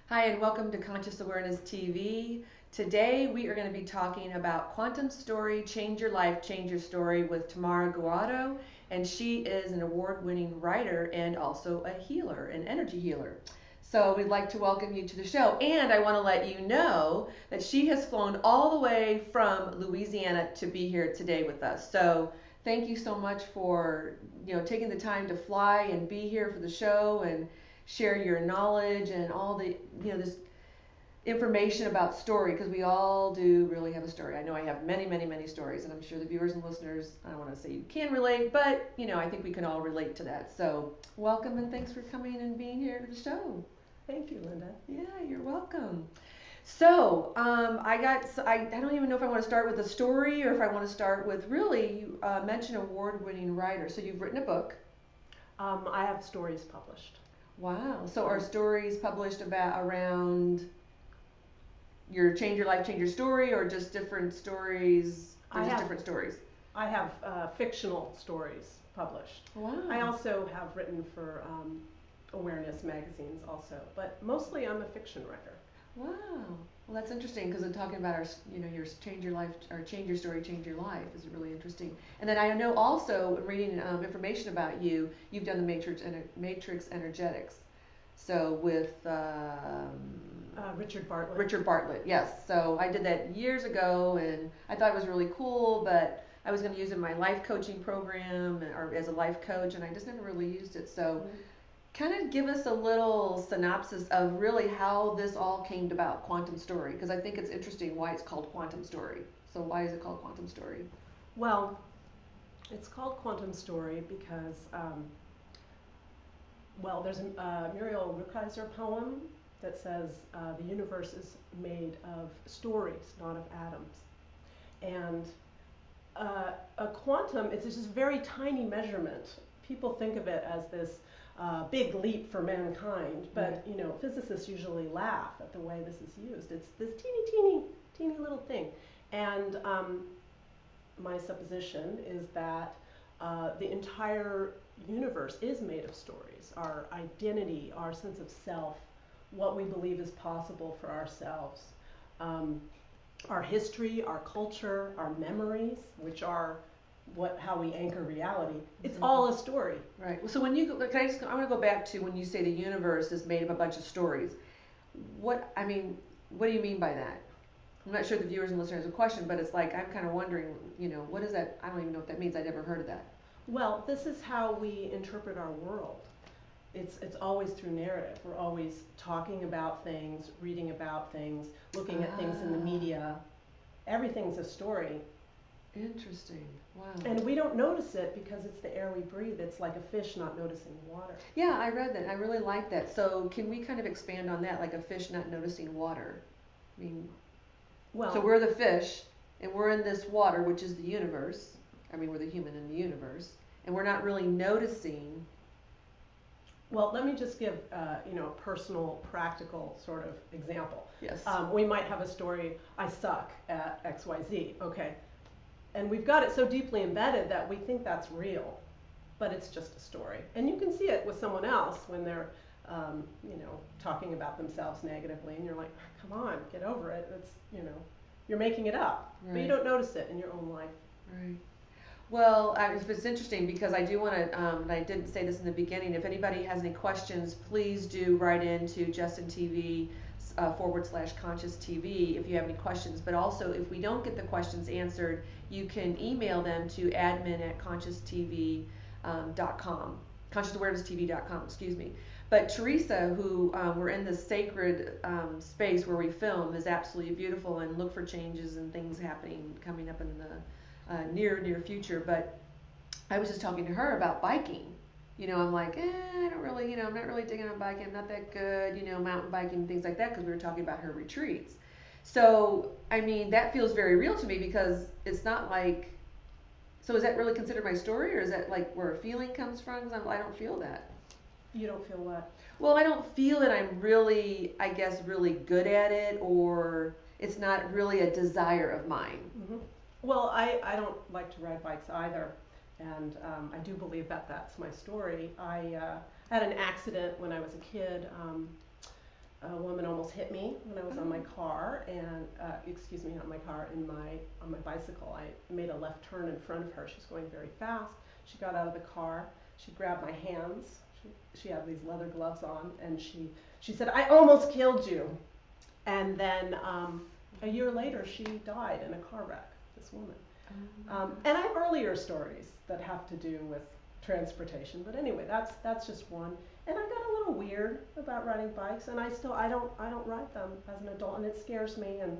Hi, and welcome to Conscious Awareness TV. Today we are going to be talking about Quantum Story, Change Your Life, Change Your Story with Tamara Guirado, and she is an award-winning writer and also a healer, an energy healer. So we'd like to welcome you to the show, and I want to let you know that she has flown all the way from Louisiana to be here today with us. So thank you so much for taking the time to fly and be here for the show and share your knowledge and all the this information about story, because we all do really have a story. I know I have many stories, and I'm sure the viewers and listeners, I don't want to say you can relate, but I think we can all relate to that. So welcome, and thanks for coming and being here to the show. Thank you, Linda. Yeah, you're welcome. So I don't even know if I want to start with a story or if I want to start with, really, you mentioned award-winning writer. So you've written a book. I have stories published. Wow. So are stories published about around your change your life, change your story, or just different stories, or just different stories? I have fictional stories published. Wow. I also have written for awareness magazines also, but mostly I'm a fiction writer. Wow. Well, that's interesting, because I'm talking about your change your life, or change your story, change your life is really interesting. And then I know also, reading information about you, you've done the matrix energetics. So with Richard Bartlett. Richard Bartlett, yes. So I did that years ago, and I thought it was really cool, but I was going to use it in my life coaching program or as a life coach, and I just never really used it. So kind of give us a little synopsis of really how this all came about, Quantum Story, because I think it's interesting why it's called Quantum Story. So why is it called Quantum Story? Well, it's called Quantum Story because, there's a Muriel Rukeyser poem that says the universe is made of stories, not of atoms. And a quantum, it's just a very tiny measurement. People think of it as this big leap for mankind, but physicists usually laugh at the way this is used. It's this teeny little thing. And my supposition is that the entire universe is made of stories. Our identity, our sense of self, what we believe is possible for ourselves, our history, our culture, our memories, which are how we anchor reality. It's all a story. Right. So when you go, I want to go back to when you say the universe is made of a bunch of stories. What do you mean by that? I'm not sure the viewers and listeners have a question, but it's like I'm kind of wondering, what is that? I don't even know what that means. I never heard of that. Well, this is how we interpret our world. It's always through narrative. We're always talking about things, reading about things, looking at things in the media. Everything's a story. Interesting. Wow. And we don't notice it because it's the air we breathe. It's like a fish not noticing water. Yeah, I read that. I really like that. So can we kind of expand on that, like a fish not noticing water? I mean, so we're the fish, and we're in this water, which is the universe. We're the human in the universe, and we're not really noticing. Well, let me just give a personal, practical sort of example. Yes. We might have a story, I suck at XYZ, okay? And we've got it so deeply embedded that we think that's real, but it's just a story. And you can see it with someone else when they're, talking about themselves negatively, and you're like, come on, get over it. It's, you're making it up, right. But you don't notice it in your own life. Right. Well, it's interesting because I do want to, and I didn't say this in the beginning, if anybody has any questions, please do write into Justin TV /Conscious TV if you have any questions. But also, if we don't get the questions answered, you can email them to admin@consciousawareness.com, consciousawareness.tv.com, excuse me. But Teresa, who we're in this sacred space where we film, is absolutely beautiful, and look for changes and things coming up in the near future. But I was just talking to her about biking. I'm like, I don't really, I'm not really digging on biking. I'm not that good, mountain biking and things like that, because we were talking about her retreats. So, that feels very real to me, because it's not like, so is that really considered my story, or is that like where a feeling comes from? Because I don't feel that. You don't feel what? Well, I don't feel that I'm really, I guess, really good at it, or it's not really a desire of mine. Mm-hmm. Well, I don't like to ride bikes either, and I do believe that that's my story. I had an accident when I was a kid. a woman almost hit me when I was on my car, and excuse me, not my car, on my bicycle. I made a left turn in front of her. She was going very fast. She got out of the car. She grabbed my hands. She had these leather gloves on, and she said, "I almost killed you." And then a year later, she died in a car wreck. This woman. And I have earlier stories that have to do with transportation, but anyway, that's just one. And I got a little weird about riding bikes, and I don't ride them as an adult, and it scares me. And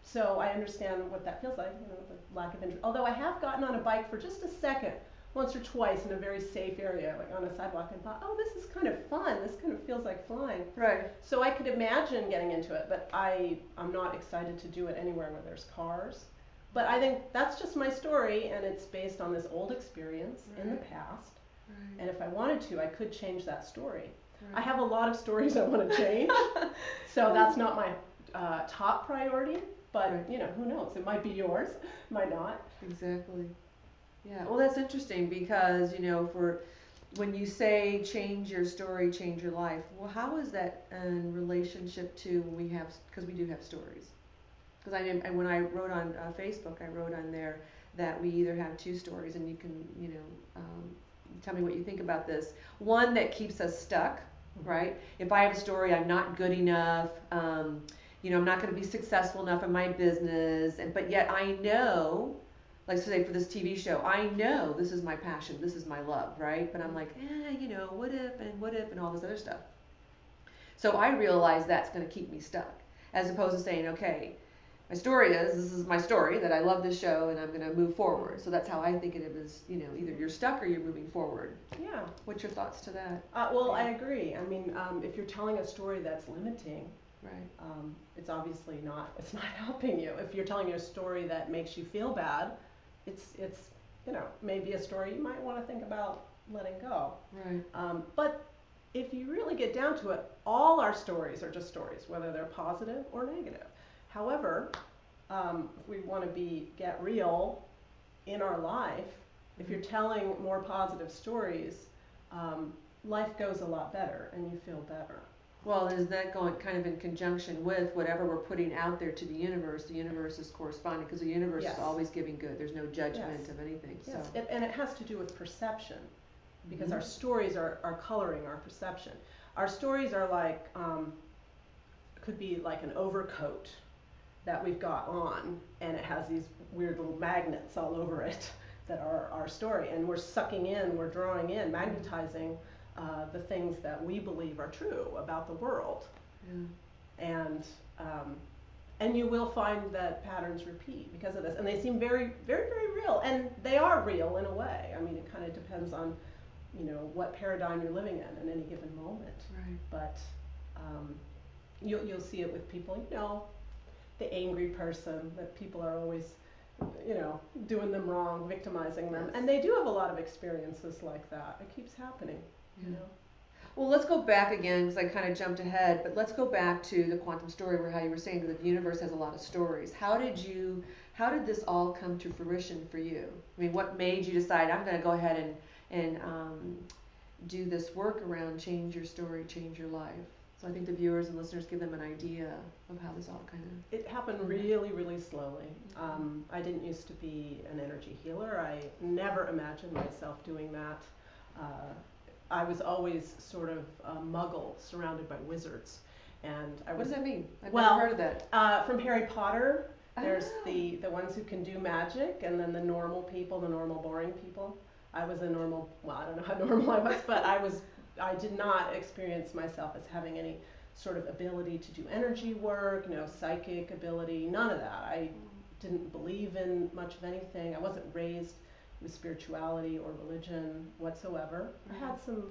so I understand what that feels like, the lack of interest. Although I have gotten on a bike for just a second, once or twice in a very safe area, like on a sidewalk, and thought, oh, this is kind of fun. This kind of feels like flying. Right. So I could imagine getting into it, but I'm not excited to do it anywhere where there's cars. But I think that's just my story, and it's based on this old experience in the past. Right. And if I wanted to, I could change that story. Right. I have a lot of stories I want to change, so that's not my top priority. But who knows? It might be yours, might not. Exactly. Yeah. Well, that's interesting because for when you say change your story, change your life. Well, how is that in relationship to when because we do have stories. Because when I wrote on Facebook, I wrote on there that we either have two stories, and you can, tell me what you think about this. One that keeps us stuck, right? If I have a story, I'm not good enough, I'm not going to be successful enough in my business, but yet I know, like say for this TV show, I know this is my passion, this is my love, right? But I'm like, what if, and all this other stuff. So I realize that's going to keep me stuck, as opposed to saying, okay, my story this is my story, that I love this show and I'm going to move forward. So that's how I think of it as, either you're stuck or you're moving forward. Yeah. What's your thoughts to that? Well, I agree. I mean, if you're telling a story that's limiting, right. It's obviously it's not helping you. If you're telling a story that makes you feel bad, it's maybe a story you might want to think about letting go. Right. But if you really get down to it, all our stories are just stories, whether they're positive or negative. However, if we want to get real in our life, if you're telling more positive stories, life goes a lot better and you feel better. Well, is that going kind of in conjunction with whatever we're putting out there to the universe? The universe is corresponding, because the universe is always giving good. There's no judgment of anything. Yes. So. And it has to do with perception, because our stories are coloring our perception. Our stories are like, could be like an overcoat that we've got on, and it has these weird little magnets all over it that are our story, and we're sucking in, we're drawing in, magnetizing the things that we believe are true about the world. And you will find that patterns repeat because of this, and they seem very, very, very real, and they are real in a way. I mean, it kind of depends on what paradigm you're living in any given moment. Right. But you'll see it with people, the angry person, that people are always, doing them wrong, victimizing them. And they do have a lot of experiences like that. It keeps happening, Well, let's go back again, because I kind of jumped ahead, but let's go back to the quantum story, where how you were saying that the universe has a lot of stories. How did this all come to fruition for you? I mean, what made you decide, I'm going to go ahead and do this work around change your story, change your life? So I think the viewers and listeners give them an idea of how this all kind of... It happened really, really slowly. I didn't used to be an energy healer. I never imagined myself doing that. I was always sort of a muggle surrounded by wizards. And I was, what does that mean? I've never heard of that. From Harry Potter, there's the ones who can do magic, and then the normal people, the normal boring people. I was a normal, well, I don't know how normal I was, but I did not experience myself as having any sort of ability to do energy work, psychic ability, none of that. I didn't believe in much of anything. I wasn't raised with spirituality or religion whatsoever. I had some,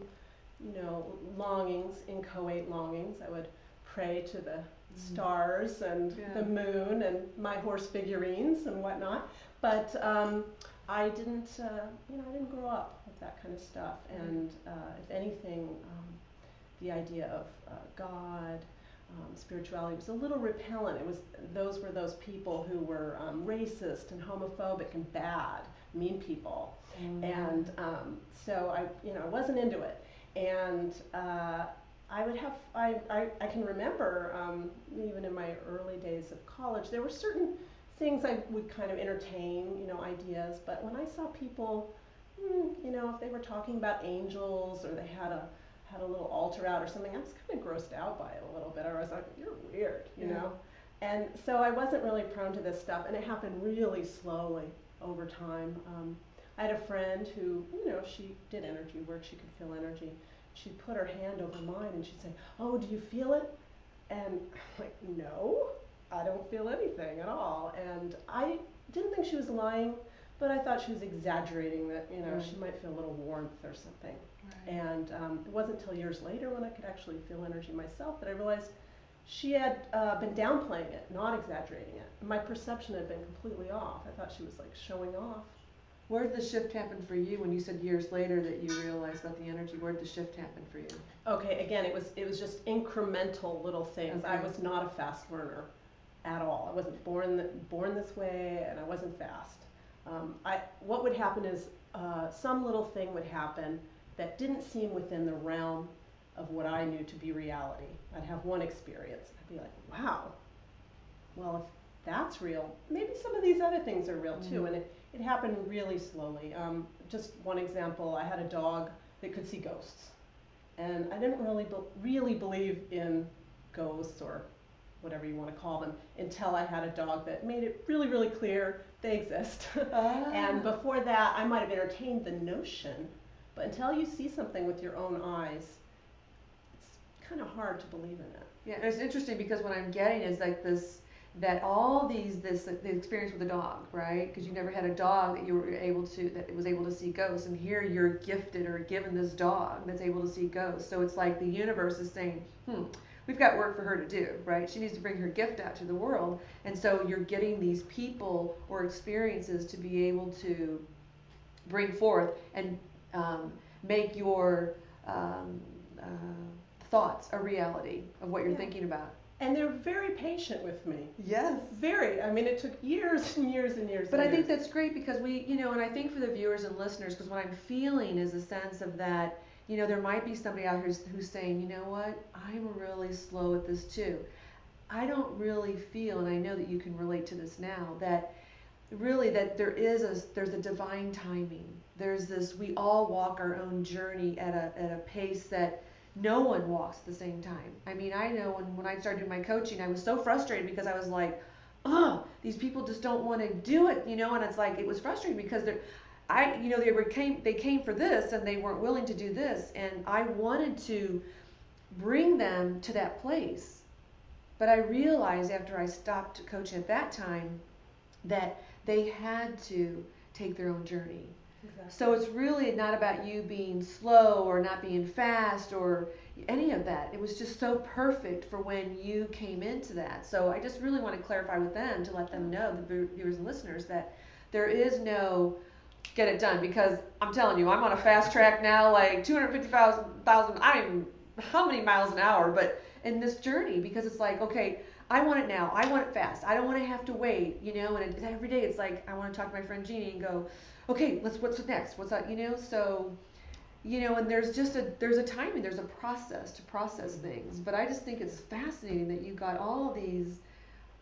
longings, inchoate longings. I would pray to the stars and the moon and my horse figurines and whatnot. But I didn't grow up with that kind of stuff. And if anything, the idea of God, spirituality was a little repellent. Those were those people who were racist and homophobic and bad, mean people. And so I wasn't into it. And I would have, I can remember, even in my early days of college, there were certain things I would kind of entertain, ideas, but when I saw people, if they were talking about angels or they had a little altar out or something, I was kind of grossed out by it a little bit. I was like, you're weird, you know? And so I wasn't really prone to this stuff, and it happened really slowly over time. I had a friend who, she did energy work, she could feel energy. She'd put her hand over mine and she'd say, oh, do you feel it? And I'm like, no, I don't feel anything at all. And I didn't think she was lying, but I thought she was exaggerating that, she might feel a little warmth or something. Right. And it wasn't until years later when I could actually feel energy myself that I realized she had been downplaying it, not exaggerating it. My perception had been completely off. I thought she was like showing off. Where did the shift happen for you when you said years later that you realized about the energy? Where did the shift happen for you? Okay, again, it was just incremental little things. Okay. I was not a fast learner at all. I wasn't born this way, and I wasn't fast. What would happen is some little thing would happen that didn't seem within the realm of what I knew to be reality. I'd have one experience. I'd be like, wow, well, if that's real, maybe some of these other things are real too. And it happened really slowly. Just one example, I had a dog that could see ghosts. And I didn't really believe in ghosts or whatever you want to call them until I had a dog that made it really, really clear they exist. And before that, I might have entertained the notion, but until you see something with your own eyes, it's kind of hard to believe in it. Yeah, and it's interesting because what I'm getting is like this, that all these, the experience with the dog, right? Because you never had a dog that you were able to, that was able to see ghosts, and here you're gifted or given this dog that's able to see ghosts. So it's like the universe is saying, we've got work for her to do, right? She needs to bring her gift out to the world, and so you're getting these people or experiences to be able to bring forth and make your thoughts a reality of what you're thinking about. And they're very patient with me. Yes. Very. I mean, it took years and years and years. But I think that's great because we, and I think for the viewers and listeners, because what I'm feeling is a sense of that, there might be somebody out here who's saying, you know what, I'm really slow at this too. I don't really feel, and I know that you can relate to this now, that really that there's a divine timing. There's this, we all walk our own journey at a pace that no one walks at the same time. I mean, I know when I started doing my coaching, I was so frustrated because I was like, these people just don't want to do it, and it's like, it was frustrating because they came for this and they weren't willing to do this, and I wanted to bring them to that place. But I realized after I stopped coaching at that time that they had to take their own journey. Exactly. So it's really not about you being slow or not being fast or any of that. It was just so perfect for when you came into that. So I just really want to clarify with them to let them know, the viewers and listeners, that there is no get it done, because I'm telling you, I'm on a fast track now, like 250,000, I don't even, how many miles an hour, but in this journey, because it's like, okay, I want it now. I want it fast. I don't want to have to wait, and every day it's like, I want to talk to my friend Jeannie and go, okay, what's next? What's that, so, and there's a timing, there's a process to process things. But I just think it's fascinating that you got all of these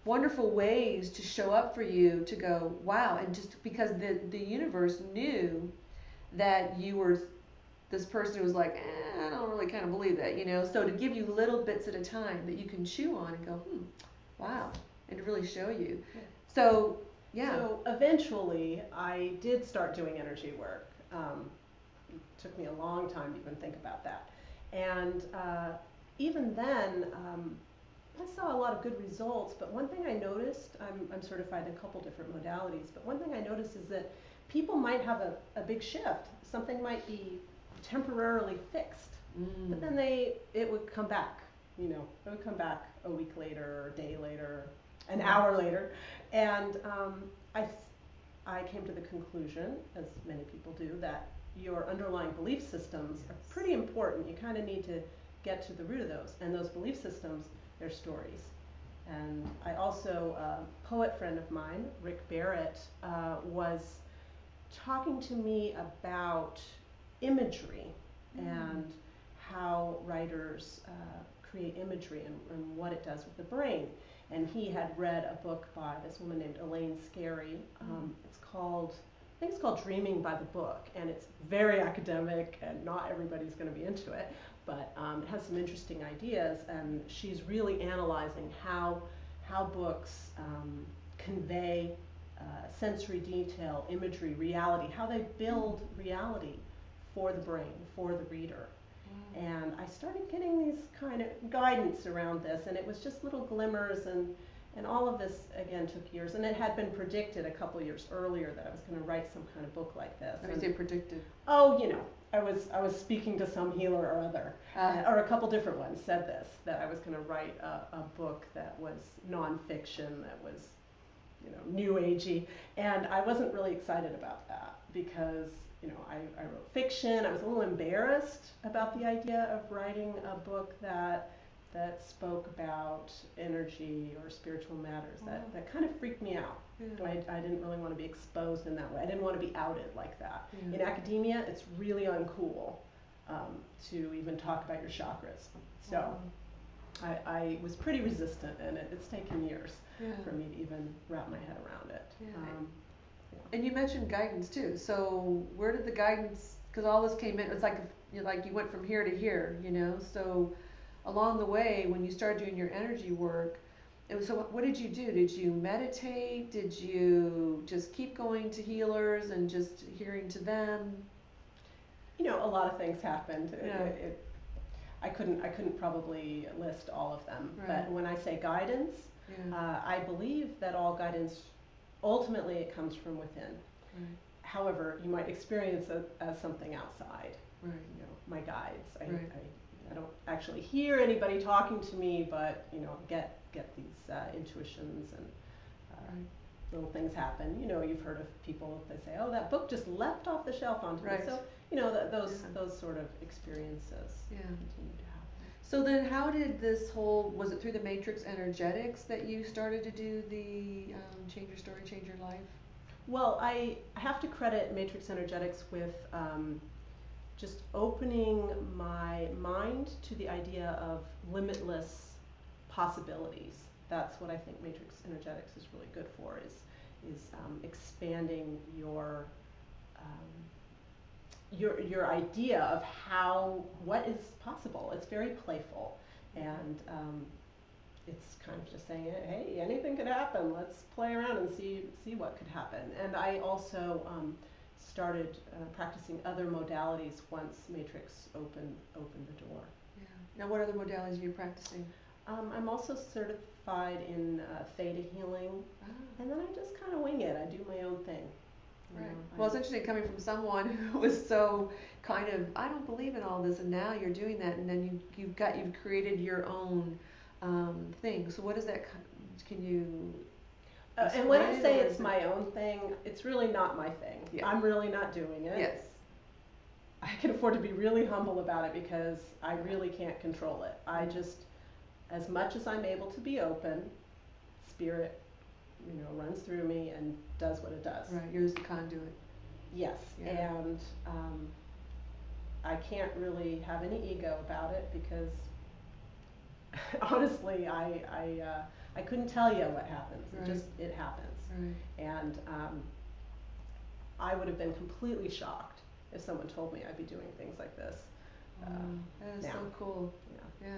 wonderful ways to show up for you to go, wow, and just because the universe knew that you were this person who was like, I don't really kind of believe that, so to give you little bits at a time that you can chew on and go, wow, and to really show you. So, yeah. So eventually I did start doing energy work. It took me a long time to even think about that. And even then, I saw a lot of good results, but one thing I noticed, I'm certified in a couple different modalities, but one thing I noticed is that people might have a big shift. Something might be temporarily fixed, but then it would come back, it would come back a week later, or a day later, an hour later, and I came to the conclusion, as many people do, that your underlying belief systems are pretty important. You kind of need to get to the root of those, and those belief systems, they're stories. And I also, a poet friend of mine, Rick Barrett, was talking to me about imagery and how writers create imagery and what it does with the brain. And he had read a book by this woman named Elaine Scarry. I think it's called Dreaming by the Book, and it's very academic, and not everybody's going to be into it, but it has some interesting ideas, and she's really analyzing how books convey sensory detail, imagery, reality, how they build reality for the brain, for the reader. And I started getting these kind of guidance around this, and it was just little glimmers, and all of this, again, took years. And it had been predicted a couple years earlier that I was going to write some kind of book like this. When you say predicted? Oh, you know, I was speaking to some healer or other, or a couple different ones said this, that I was going to write a book that was nonfiction, that was, you know, new agey. And I wasn't really excited about that because, you know, I wrote fiction. I was a little embarrassed about the idea of writing a book that spoke about energy or spiritual matters. That kind of freaked me out. Yeah. I didn't really want to be exposed in that way. I didn't want to be outed like that. Yeah. In academia, it's really uncool to even talk about your chakras. So I was pretty resistant, and it's taken years for me to even wrap my head around it. Yeah. And you mentioned guidance too. So where did the guidance? Because all this came in. It's like you went from here to here, you know. So along the way, when you started doing your energy work, so what did you do? Did you meditate? Did you just keep going to healers and just hearing to them? You know, a lot of things happened. Yeah. I couldn't probably list all of them. Right. But when I say guidance, I believe that all guidance, ultimately, it comes from within. Right. However, you might experience it as something outside. Right. You know, my guides. I don't actually hear anybody talking to me, but you know, get these intuitions, and little things happen. You know, you've heard of people that say, "Oh, that book just leapt off the shelf onto me." So you know, those sort of experiences continue to happen. So then, how did this whole? Was it through the matrix energetics that you started to do the change your story, change your life? Well, I have to credit matrix energetics with just opening my mind to the idea of limitless possibilities. That's what I think matrix energetics is really good for, is expanding your idea of what is possible. It's very playful, and it's kind of just saying, hey, anything could happen. Let's play around and see what could happen. And I also started practicing other modalities once Matrix opened the door. Yeah. Now, what other modalities are you practicing? I'm also certified in theta healing, and then I just kind of wing it. I do my own thing. Right. Well, it's interesting coming from someone who was so kind of, I don't believe in all this, and now you're doing that, and then you've created your own thing. So what is that? Can you? And when I say it's my own thing, it's really not my thing. Yeah. I'm really not doing it. Yes. I can afford to be really humble about it because I really can't control it. I just, as much as I'm able to be open, spirit, you know, runs through me and does what it does. Right. You're the conduit. Yes. Yeah. And I can't really have any ego about it because honestly, I couldn't tell you what happens. Right. It happens. Right. And I would have been completely shocked if someone told me I'd be doing things like this. That is now. So cool. Yeah.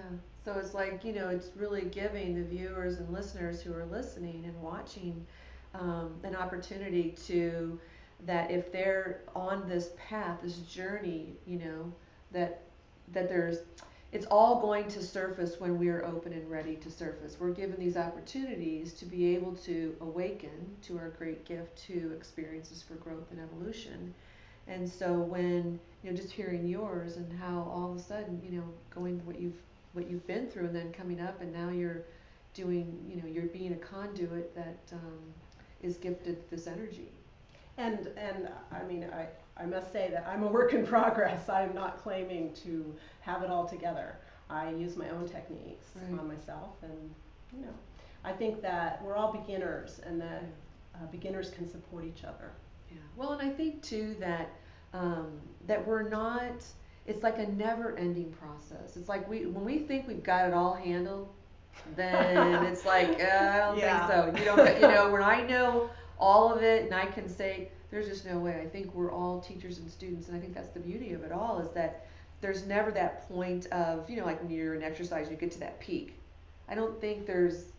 So it's like, you know, it's really giving the viewers and listeners who are listening and watching an opportunity to, that if they're on this path, this journey, you know, that there's, it's all going to surface when we are open and ready to surface. We're given these opportunities to be able to awaken to our great gift to experiences for growth and evolution. And so when, you know, just hearing yours and how all of a sudden, you know, going what you've been through and then coming up, and now you're doing, you know, you're being a conduit that is gifted this energy. And I mean, I must say that I'm a work in progress. I'm not claiming to have it all together. I use my own techniques on myself, and you know, I think that we're all beginners, and that beginners can support each other. Yeah. Well, and I think too that that we're not, it's like a never-ending process. It's like when we think we've got it all handled, then it's like I don't Yeah. think so. You don't, you know, when I know all of it and I can say there's just no way. I think we're all teachers and students, and I think that's the beauty of it all is that there's never that point of, you know, like when you're in exercise, you get to that peak. I don't think there's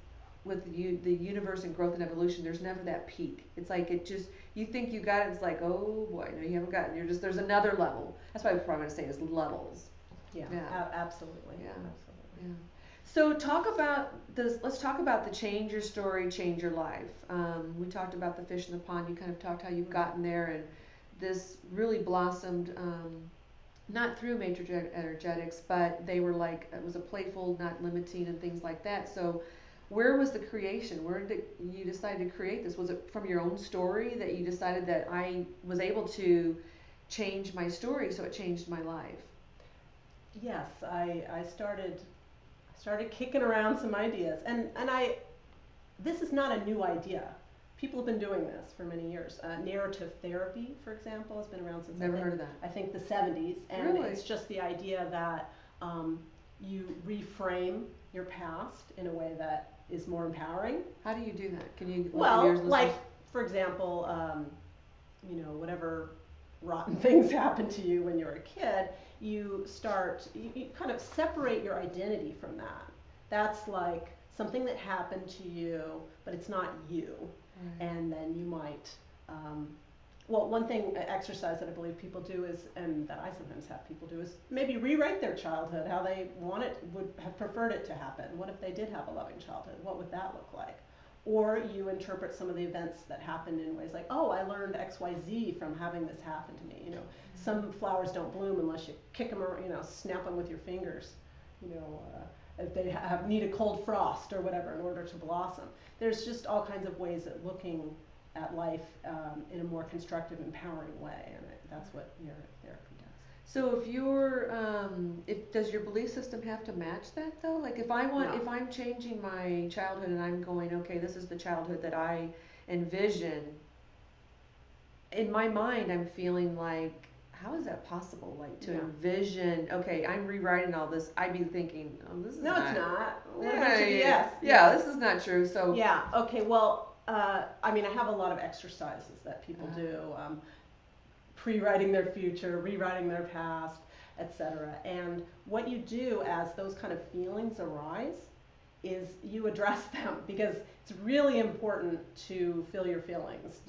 with the universe and growth and evolution. There's never that peak. It's like it just you think you got it. It's like oh boy, no, you haven't gotten. You're just there's another level. That's what I was probably going to say is levels. Yeah, Yeah. Absolutely. Yeah. Absolutely. Yeah. So talk about this. Let's talk about the change your story, change your life. We talked about the fish in the pond. You kind of talked how you've gotten there, and this really blossomed. Not through major energetics, but they were like it was a playful, not limiting, and things like that. So, where was the creation? Where did you decide to create this? Was it from your own story that you decided that I was able to change my story, so it changed my life? Yes, I started kicking around some ideas, and I this is not a new idea. People have been doing this for many years. Narrative therapy, for example, has been around since Never heard of that. I think the 70s, and Really? it's just the idea that you reframe your past in a way that is more empowering. How do you do that? Can you Well, yours like listeners? for example, you know, whatever rotten things happened to you when you were a kid, you kind of separate your identity from that. That's like something that happened to you, but it's not you. Right. And then you might, well, one thing, exercise that I believe people do is, and that I sometimes have people do, is maybe rewrite their childhood, how they would have preferred it to happen. What if they did have a loving childhood? What would that look like? Or you interpret some of the events that happened in ways like, oh, I learned X, Y, Z from having this happen to me. You know, some flowers don't bloom unless you kick them or, you know, snap them with your fingers. You know, if they need a cold frost or whatever in order to blossom. There's just all kinds of ways of looking at life in a more constructive, empowering way, and that's what narrative therapy does. So if does your belief system have to match that though? Like No. if I'm changing my childhood and I'm going, okay, this is the childhood that I envision. In my mind, I'm feeling like, how is that possible? Like to Yeah. envision, okay, I'm rewriting all this. I'd be thinking, oh, this is No, not. it's not. What Yeah, about your yeah, BS? yeah, this is not true. So Yeah. Okay. Well, I mean, I have a lot of exercises that people do, pre-writing their future, rewriting their past, etc. And what you do as those kind of feelings arise is you address them because it's really important to feel your feelings.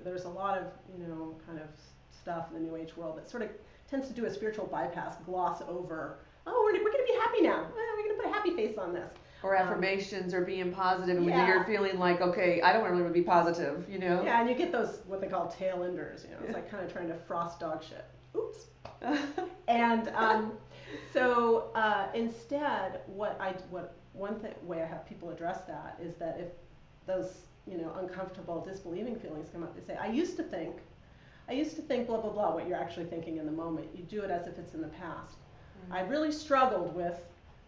There's a lot of, you know, kind of stuff in the New Age world that sort of tends to do a spiritual bypass, gloss over, oh, we're going to be happy now. We're going to put a happy face on this. or affirmations or being positive, and when Yeah. you're feeling like, okay, I don't really want to be positive, you know? Yeah, and you get those, what they call tail enders, you know, it's like kind of trying to frost dog shit. Oops. And so instead, way I have people address that is that if those, you know, uncomfortable, disbelieving feelings come up, they say, I used to think blah, blah, blah, what you're actually thinking in the moment. You do it as if it's in the past. I really struggled with,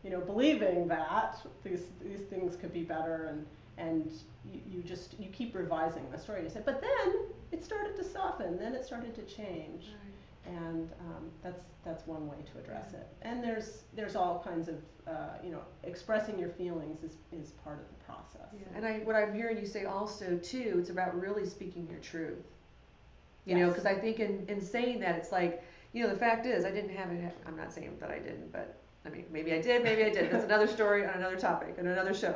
you know, believing that these things could be better, and you keep revising the story. You say, but then it started to soften, then it started to change, and that's one way to address it. And there's all kinds of you know, expressing your feelings is part of the process. Yeah. And what I'm hearing you say also too, it's about really speaking your truth. You Yes. know, because I think in saying that, it's like, you know, the fact is, I didn't have it. I'm not saying that I didn't, but I mean, maybe I did, maybe I did. That's another story on another topic and another show.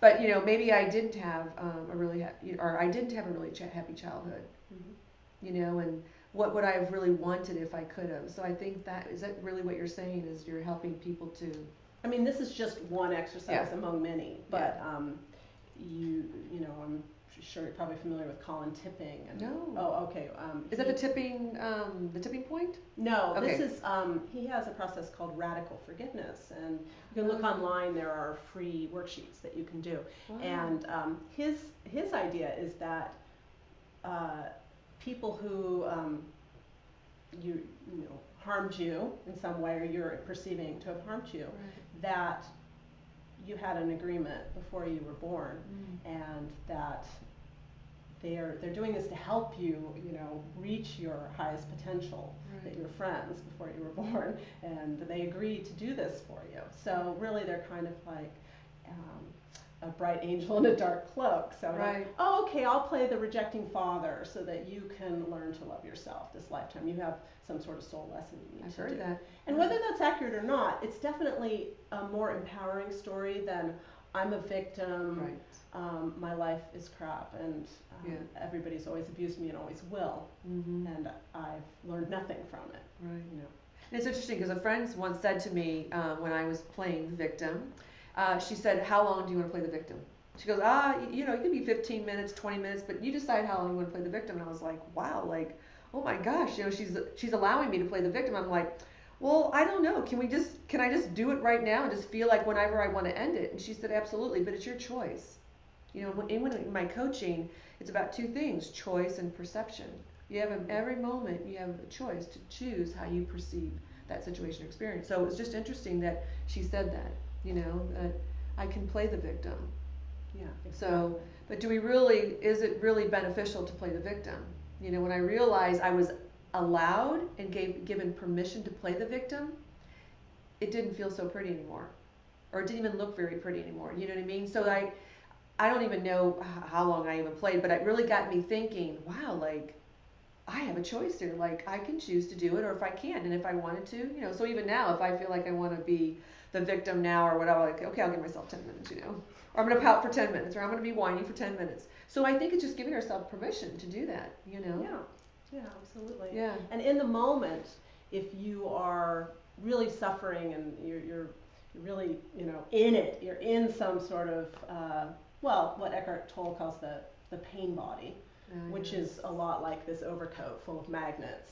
But you know, maybe I didn't have I didn't have a really happy childhood. Mm-hmm. You know, and what would I have really wanted if I could have? So I think that is that really what you're saying is you're helping people to. I mean, this is just one exercise among many, but you know, I'm sure you're probably familiar with Colin Tipping. And, No. Oh, okay. Is that the tipping point? No, Okay. this is, he has a process called radical forgiveness, and you can look online, there are free worksheets that you can do. Wow. And his idea is that people who you know, harmed you in some way, or you're perceiving to have harmed you, that you had an agreement before you were born, and that they're doing this to help you, you know, reach your highest potential. Right. That you're friends before you were born, and they agreed to do this for you. So really, they're kind of like a bright angel in a dark cloak. So Right. like, oh, okay, I'll play the rejecting father so that you can learn to love yourself this lifetime. You have some sort of soul lesson you need I've to heard do. that. And whether that's accurate or not, it's definitely a more empowering story than I'm a victim. Right. My life is crap, and Yeah. everybody's always abused me and always will, Mm-hmm. and I've learned nothing from it. Right. You know. And it's interesting because a friend once said to me when I was playing the victim, she said, "How long do you want to play the victim?" She goes, you know, it could be 15 minutes, 20 minutes, but you decide how long you want to play the victim. And I was like, wow, like, oh my gosh, you know, she's allowing me to play the victim. I'm like, well, I don't know. Can I just do it right now and just feel like whenever I want to end it? And she said, absolutely, but it's your choice. You know, in my coaching, it's about two things: choice and perception. You have every moment you have a choice to choose how you perceive that situation or experience. So it was just interesting that she said that, you know, that I can play the victim. Yeah. Exactly. So, but is it really beneficial to play the victim? You know, when I realized I was allowed and given permission to play the victim, it didn't feel so pretty anymore. Or it didn't even look very pretty anymore. You know what I mean? So I don't even know how long I even played, but it really got me thinking, wow, like, I have a choice here. Like, I can choose to do it, or if I can't, and if I wanted to, you know. So even now, if I feel like I want to be the victim now or whatever, like, okay, I'll give myself 10 minutes, you know. Or I'm going to pout for 10 minutes, or I'm going to be whiny for 10 minutes. So I think it's just giving ourselves permission to do that, you know. Yeah. Yeah. Absolutely. Yeah. And in the moment, if you are really suffering and you're really, you know, in it, you're in some sort of well, what Eckhart Tolle calls the pain body, which is a lot like this overcoat full of magnets.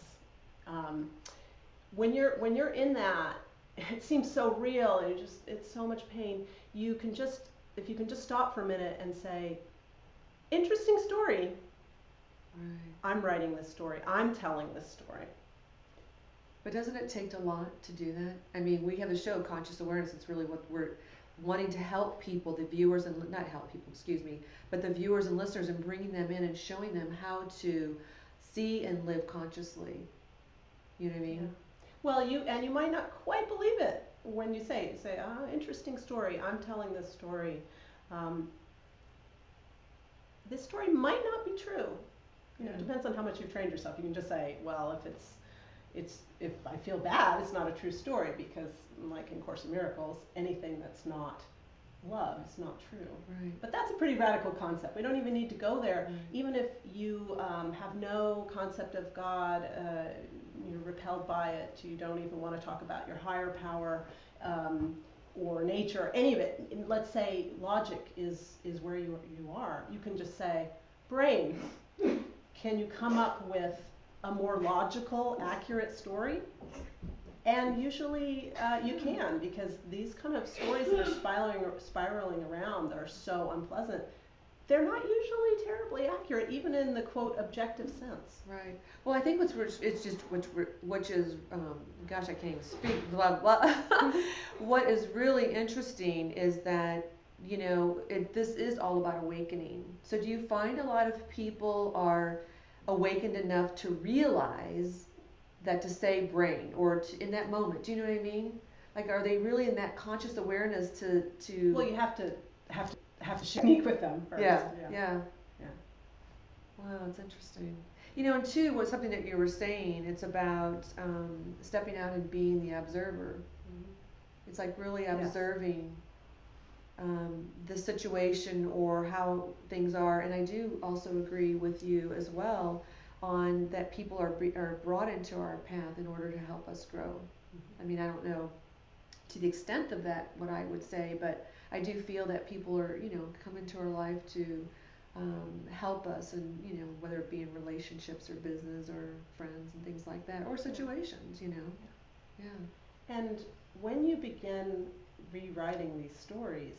When you're in that, it seems so real, and it's so much pain. You can just, if you can just stop for a minute and say, interesting story. Right. I'm writing this story. I'm telling this story. But doesn't it take a lot to do that? I mean, we have the show Conscious Awareness. It's really what we're wanting to help people, the viewers, and not help people, excuse me, but the viewers and listeners, and bringing them in and showing them how to see and live consciously. You know what I mean? Yeah. Well, you might not quite believe it when you say, interesting story. I'm telling this story. This story might not be true. You know, it depends on how much you've trained yourself. You can just say, well, if I feel bad, it's not a true story, because like in Course in Miracles, anything that's not love is not true. Right. But that's a pretty radical concept. We don't even need to go there. Right. Even if you have no concept of God, you're repelled by it, you don't even want to talk about your higher power or nature, any of it. Let's say logic is where you are. You can just say, brain, can you come up with a more logical, accurate story? And usually you can, because these kind of stories that are spiraling around that are so unpleasant, they're not usually terribly accurate, even in the quote objective sense. Right. Well, I think it's just which is gosh, I can't even speak. Blah blah. What is really interesting is that, you know, this is all about awakening. So do you find a lot of people are awakened enough to realize that to say brain, or in that moment, do you know what I mean? Like, are they really in that conscious awareness to Well, you have to sneak with them first. Yeah. Wow, that's interesting. You know, and two, was something that you were saying, it's about stepping out and being the observer. Mm-hmm. It's like really observing the situation or how things are. And I do also agree with you as well on that people are brought into our path in order to help us grow. Mm-hmm. I mean, I don't know to the extent of that, what I would say, but I do feel that people are, you know, come into our life to help us, and, you know, whether it be in relationships or business or friends and things like that, or situations, you know. Yeah. And when you begin rewriting these stories,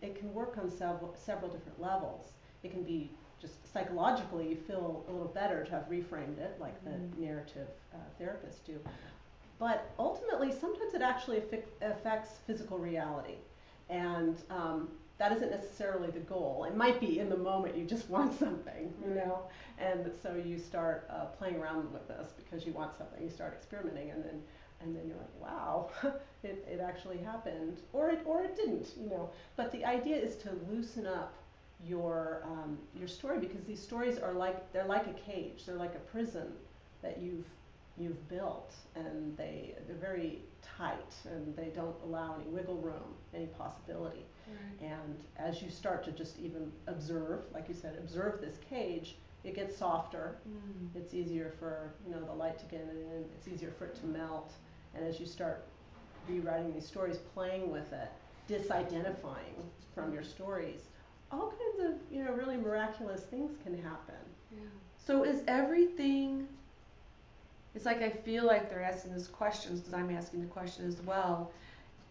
it can work on several different levels. It can be just psychologically, you feel a little better to have reframed it, like the narrative therapists do. But ultimately, sometimes it actually affects physical reality. And that isn't necessarily the goal. It might be in the moment you just want something, you know, and so you start playing around with this because you want something. You start experimenting, and then you're like, wow, it actually happened, or it didn't, you know. But the idea is to loosen up your story, because these stories are they're like a cage. They're like a prison that you've built, and they're very tight, and they don't allow any wiggle room, any possibility. Right. And as you start to just even observe, like you said, observe this cage, it gets softer. It's easier for, you know, the light to get in. It's easier for it to melt. And as you start rewriting these stories, playing with it, disidentifying from your stories, all kinds of, you know, really miraculous things can happen. Yeah. So is everything, it's like I feel like they're asking these questions because I'm asking the question as well.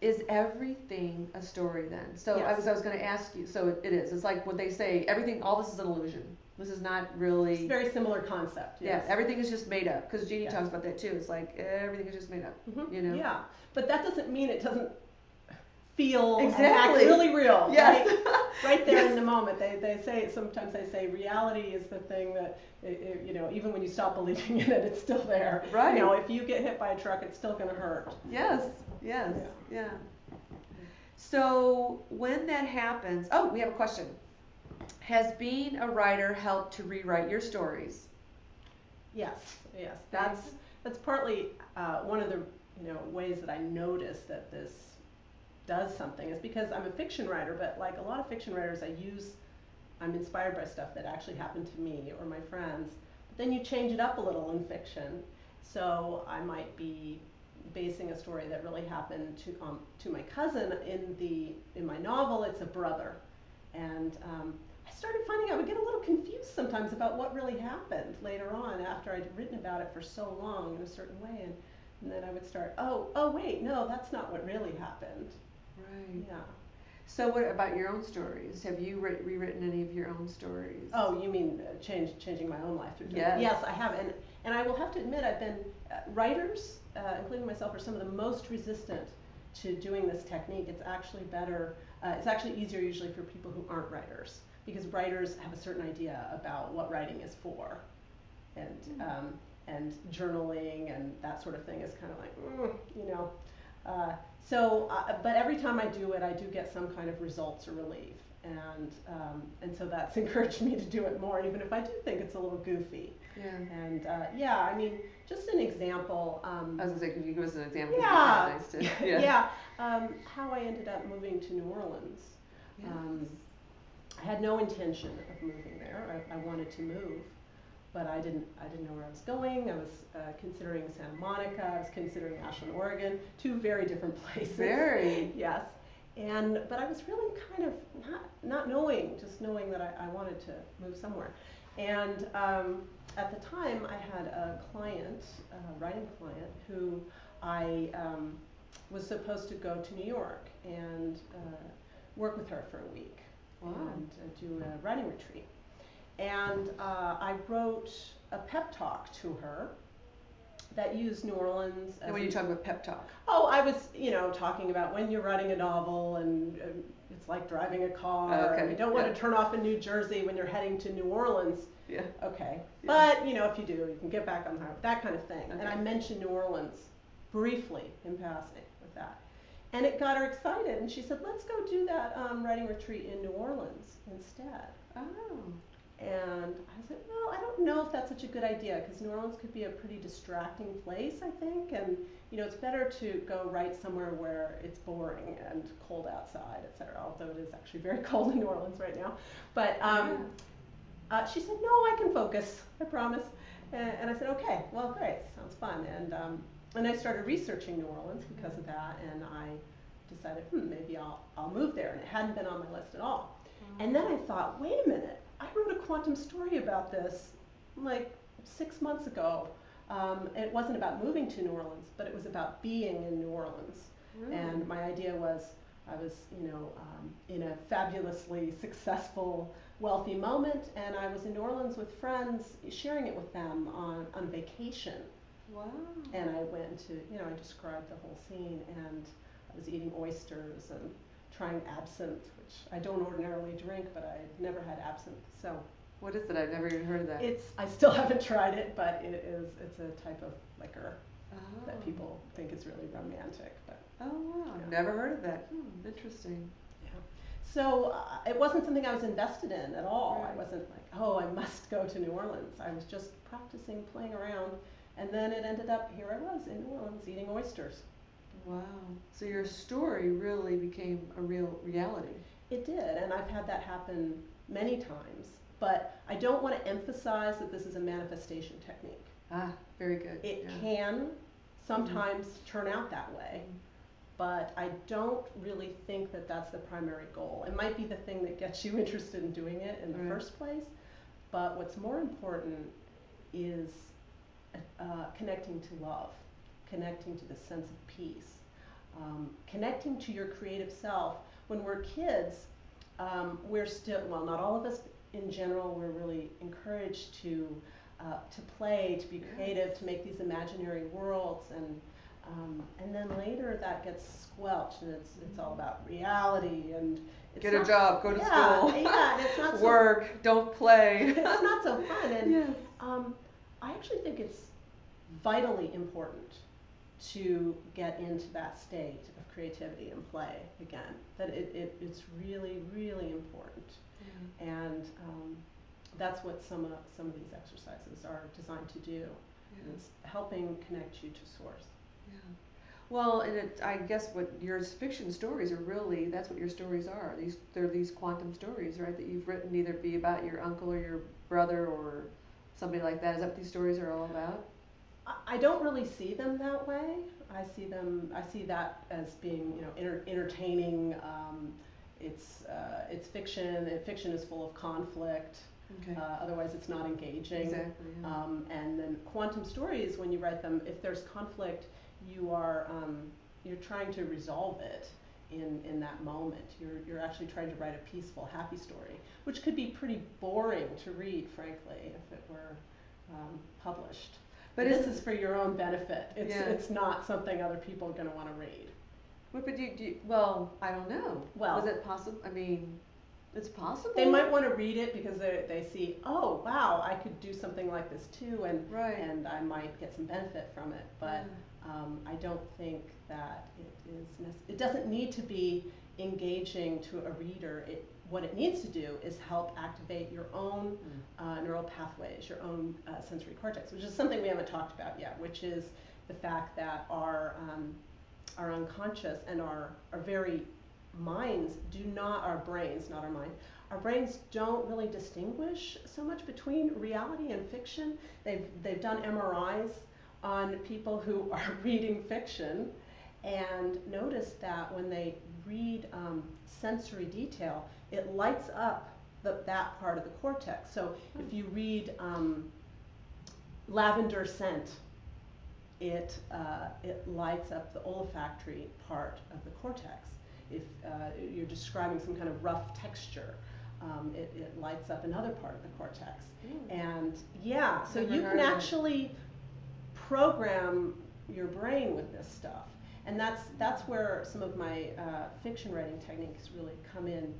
Is everything a story then? So Yes. I was going to ask you, so it is. It's like what they say, everything, all this is an illusion. This is not really. It's a very similar concept. Yes. Yeah, everything is just made up. Because Jeannie Yes. talks about that too. It's like everything is just made up. You know? Yeah, but that doesn't mean it doesn't feel exactly. and act really real. Yes. Right there in the moment. They say, sometimes they say reality is the thing that, you know, even when you stop believing in it, it's still there. Right. You know, if you get hit by a truck, it's still going to hurt. Yes, yes, yeah. So when that happens, oh, we have a question. Has being a writer helped to rewrite your stories? Yes, yes. That's partly one of the, you know, ways that I notice that this does something is because I'm a fiction writer, but like a lot of fiction writers, I'm inspired by stuff that actually happened to me or my friends. But then you change it up a little in fiction. So I might be basing a story that really happened to my cousin. In my novel, it's a brother, and I started finding I would get a little confused sometimes about what really happened later on after I'd written about it for so long in a certain way, and then I would start, oh wait, no, that's not what really happened. Right. Yeah. So what about your own stories? Have you rewritten any of your own stories? Oh, you mean changing my own life through doing Yes. it? Yes, I have, and I will have to admit, I've been writers, including myself, are some of the most resistant to doing this technique. It's actually better. It's actually easier usually for people who aren't writers, because writers have a certain idea about what writing is for, and journaling and that sort of thing is kind of like, you know. But every time I do it, I do get some kind of results or relief, and so that's encouraged me to do it more, even if I do think it's a little goofy. Yeah. And I mean, just an example. I was gonna say, could you give us an example? Yeah. Nice to, yeah. How I ended up moving to New Orleans. Yes. I had no intention of moving there. I wanted to move, but I didn't know where I was going. I was considering Santa Monica. I was considering Ashland, Oregon. Two very different places. Very. Yes. But I was really kind of not knowing, just knowing that I wanted to move somewhere. And at the time, I had a client, a writing client, who I was supposed to go to New York and work with her for a week. Wow. And do a writing retreat. And I wrote a pep talk to her that used New Orleans. And when you talk about pep talk? Oh, I was, you know, talking about when you're writing a novel and it's like driving a car. Okay. And you don't want to turn off in New Jersey when you're heading to New Orleans. Yeah. Okay. Yeah. But, you know, if you do, you can get back on the highway, that kind of thing. Okay. And I mentioned New Orleans briefly in passing with that. And it got her excited, and she said, let's go do that writing retreat in New Orleans instead. Oh. And I said, well, I don't know if that's such a good idea, because New Orleans could be a pretty distracting place, I think. And, you know, it's better to go write somewhere where it's boring and cold outside, et cetera, although it is actually very cold in New Orleans right now. But she said, no, I can focus, I promise. And I said, okay, well, great, sounds fun. And I started researching New Orleans because of that, and I decided, maybe I'll move there. And it hadn't been on my list at all. And then I thought, wait a minute, I wrote a quantum story about this like 6 months ago. It wasn't about moving to New Orleans, but it was about being in New Orleans. Really? And my idea was, I was, you know, in a fabulously successful, wealthy moment, and I was in New Orleans with friends, sharing it with them on vacation. Wow. And I went to, you know, I described the whole scene, and I was eating oysters and trying absinthe, which I don't ordinarily drink, but I never had absinthe. So What is it? I've never even heard of that. I still haven't tried it, but it's a type of liquor that Oh. people think is really romantic. But Oh wow, yeah. never heard of that. Interesting. Yeah. So it wasn't something I was invested in at all. Right. I wasn't like, oh, I must go to New Orleans. I was just practicing, playing around, and then it ended up here I was in New Orleans eating oysters. Wow. So your story really became a real reality. It did, and I've had that happen many times. But I don't want to emphasize that this is a manifestation technique. Ah, very good. It Yeah. can sometimes turn out that way, but I don't really think that that's the primary goal. It might be the thing that gets you interested in doing it in the Right. first place, but what's more important is connecting to love, connecting to the sense of peace, connecting to your creative self. When we're kids, we're still, well, not all of us, but in general, we're really encouraged to play, to be creative, to make these imaginary worlds, and then later that gets squelched, and it's all about reality, and it's Get a not, job, go to school. Yeah, and it's not Work, don't play. it's not so fun, and Yes. I actually think it's vitally important to get into that state of creativity and play again. That it's really, really important. And that's what some of these exercises are designed to do. Yeah. Is helping connect you to source. Yeah. Well, and I guess what your fiction stories are really, that's what your stories are. They're these quantum stories, right? That you've written, either be about your uncle or your brother or somebody like that. Is that what these stories are all about? I don't really see them that way. I see that as being, entertaining. It's fiction, and fiction is full of conflict. Okay. Otherwise, it's not engaging. Exactly. Yeah. And then quantum stories, when you write them, if there's conflict, you're trying to resolve it in that moment. You're actually trying to write a peaceful, happy story, which could be pretty boring to read, frankly, if it were published. But this is for your own benefit. It's not something other people are going to want to read. But well, I don't know. Well, was it possible? I mean, it's possible. They might want to read it because they see, oh wow, I could do something like this too, and Right. and I might get some benefit from it. But I don't think that it doesn't need to be engaging to a reader. What it needs to do is help activate your own neural pathways, your own sensory cortex, which is something we haven't talked about yet, which is the fact that our unconscious and our very minds our brains, not our mind, our brains don't really distinguish so much between reality and fiction. They've done MRIs on people who are reading fiction and noticed that when they read sensory detail, it lights up that part of the cortex. So if you read lavender scent, it lights up the olfactory part of the cortex. If you're describing some kind of rough texture, it lights up another part of the cortex. And yeah, so you can actually program your brain with this stuff. And that's where some of my fiction writing techniques really come in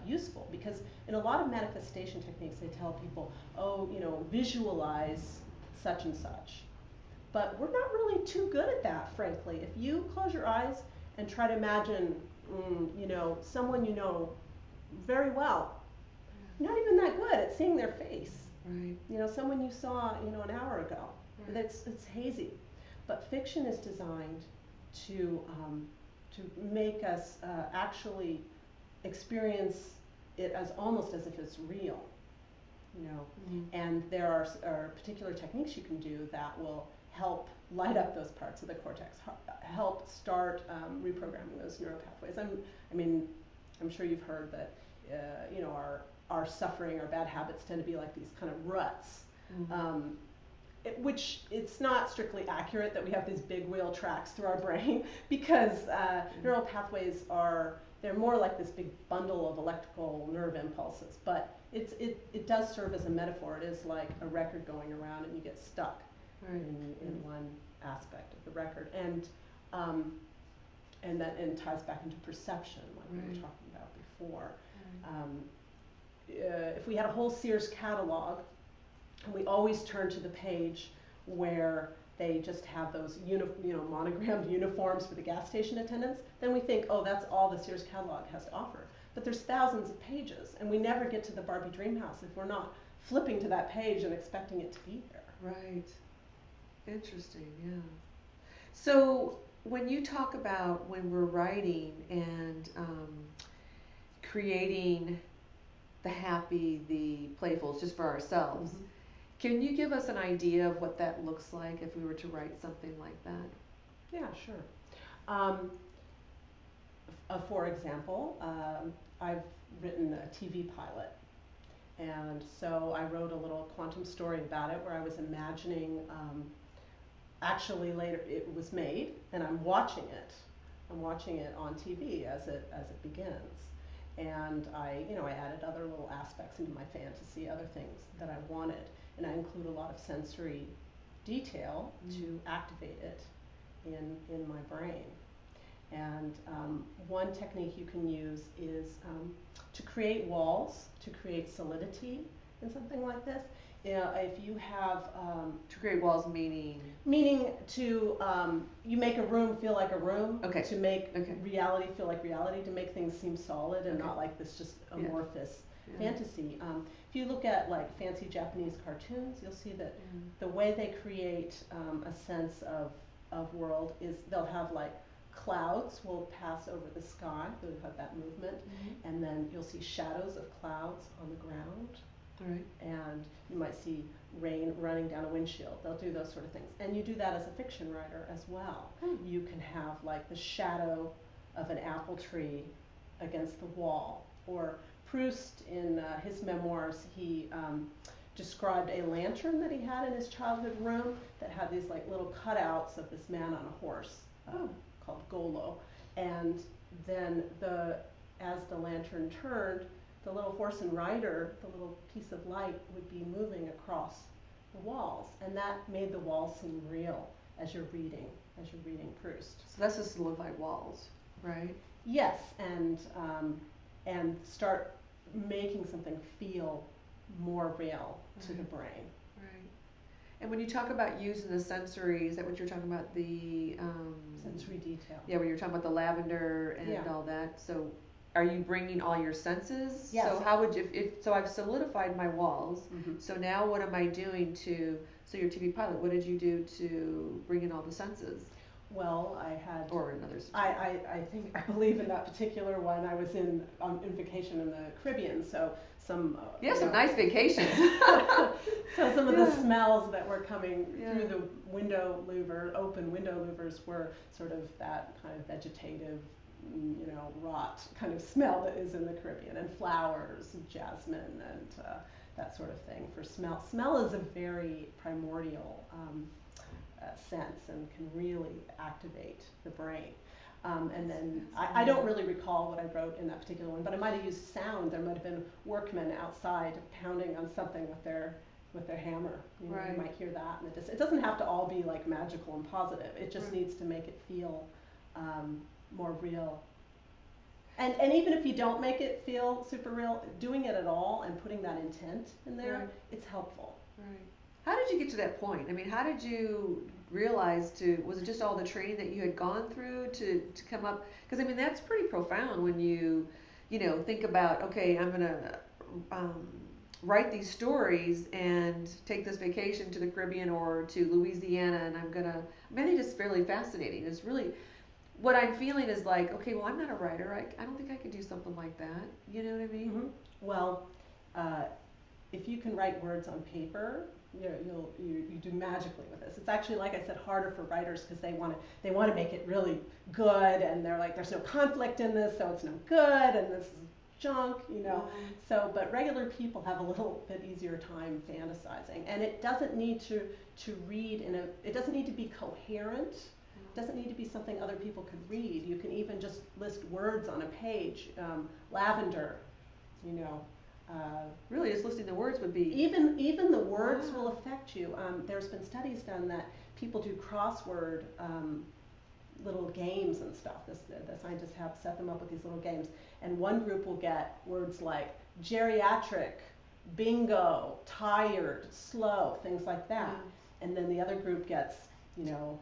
useful, because in a lot of manifestation techniques they tell people, oh, visualize such and such. But we're not really too good at that, frankly. If you close your eyes and try to imagine, someone you know very well, you're not even that good at seeing their face. Right. Someone you saw, an hour ago. Right. It's hazy. But fiction is designed to make us actually experience it as almost as if it's real. And there are particular techniques you can do that will help light up those parts of the cortex, help start reprogramming those neural pathways. I'm sure you've heard that our suffering, our bad habits tend to be like these kind of ruts, which it's not strictly accurate that we have these big wheel tracks through our brain, because neural pathways they're more like this big bundle of electrical nerve impulses, but it does serve as a metaphor. It is like a record going around and you get stuck in one aspect of the record. And and that and ties back into perception, like we were Right. talking about before. Right. If we had a whole Sears catalog, and we always turn to the page where they just have those monogrammed uniforms for the gas station attendants, then we think, oh, that's all the Sears catalog has to offer. But there's thousands of pages, and we never get to the Barbie dream house if we're not flipping to that page and expecting it to be there. Right. Interesting, yeah. So when you talk about when we're writing and creating the happy, the playful, just for ourselves, Mhm. can you give us an idea of what that looks like if we were to write something like that? Yeah, sure. Um, for example, I've written a TV pilot. And so I wrote a little quantum story about it where I was imagining, actually later it was made, and I'm watching it. I'm watching it on TV as it begins. And I added other little aspects into my fantasy, other things that I wanted. And I include a lot of sensory detail to activate it in my brain. And one technique you can use is to create walls, to create solidity in something like this. If you have To create walls meaning? meaning to you make a room feel like a room, Okay. to make Okay. reality feel like reality, to make things seem solid and Okay. not like this just Yeah. amorphous Yeah. fantasy. If you look at like fancy Japanese cartoons, you'll see that Mm. the way they create a sense of world is they'll have like clouds will pass over the sky, they'll have that movement, Mhm. and then you'll see shadows of clouds on the ground, Right. and you might see rain running down a windshield. They'll do those sort of things. And you do that as a fiction writer as well. Hmm. You can have like the shadow of an apple tree against the wall. Or Proust, in his memoirs, he described a lantern that he had in his childhood room that had these like little cutouts of this man on a horse called Golo. And then as the lantern turned, the little horse and rider, the little piece of light, would be moving across the walls, and that made the walls seem real as you're reading Proust. So that's the solidified walls, right? Yes, and start making something feel more real to the brain. Right. And when you talk about using the sensory, is that what you're talking about? The Sensory detail. Yeah, when you're talking about the lavender and Yeah. all that. So, are you bringing all your senses? Yes. So how would you? If so, I've solidified my walls. Mhm. So now, what am I doing to? So your TV pilot, what did you do to bring in all the senses? Well, I had. Or another situation? I believe in that particular one. I was on vacation in the Caribbean, so some. You have some nice vacations. So some of the Yeah. smells that were coming Yeah. through the open window louvers, were sort of that kind of vegetative, rot kind of smell that is in the Caribbean, and flowers, jasmine, and that sort of thing for smell. Smell is a very primordial sense and can really activate the brain. And then I don't really recall what I wrote in that particular one, but I might have used sound. There might have been workmen outside pounding on something with their hammer. Right. You might hear that in the distance. It doesn't have to all be like magical and positive. It just Right. needs to make it feel more real. And even if you don't make it feel super real, doing it at all and putting that intent in there, Right. it's helpful. Right. How did you get to that point? I mean, how did you realize was it just all the training that you had gone through to come up? Because I mean, that's pretty profound when you think about, okay, I'm gonna write these stories and take this vacation to the Caribbean or to Louisiana, and I think it's fairly fascinating. It's really, what I'm feeling is like, okay, well, I'm not a writer. I don't think I could do something like that. You know what I mean? Mm-hmm. Well, if you can write words on paper, you do magically with this. It's actually, like I said, harder for writers because they want to make it really good, and they're like, there's no conflict in this, so it's no good, and this is junk, So, but regular people have a little bit easier time fantasizing, and it doesn't need to read it doesn't need to be coherent. It doesn't need to be something other people could read. You can even just list words on a page. Lavender, Really, just listing the words would be. Even the words Wow. will affect you. There's been studies done that people do crossword little games and stuff. The scientists have set them up with these little games, and one group will get words like geriatric, bingo, tired, slow, things like that. And then the other group gets, you know,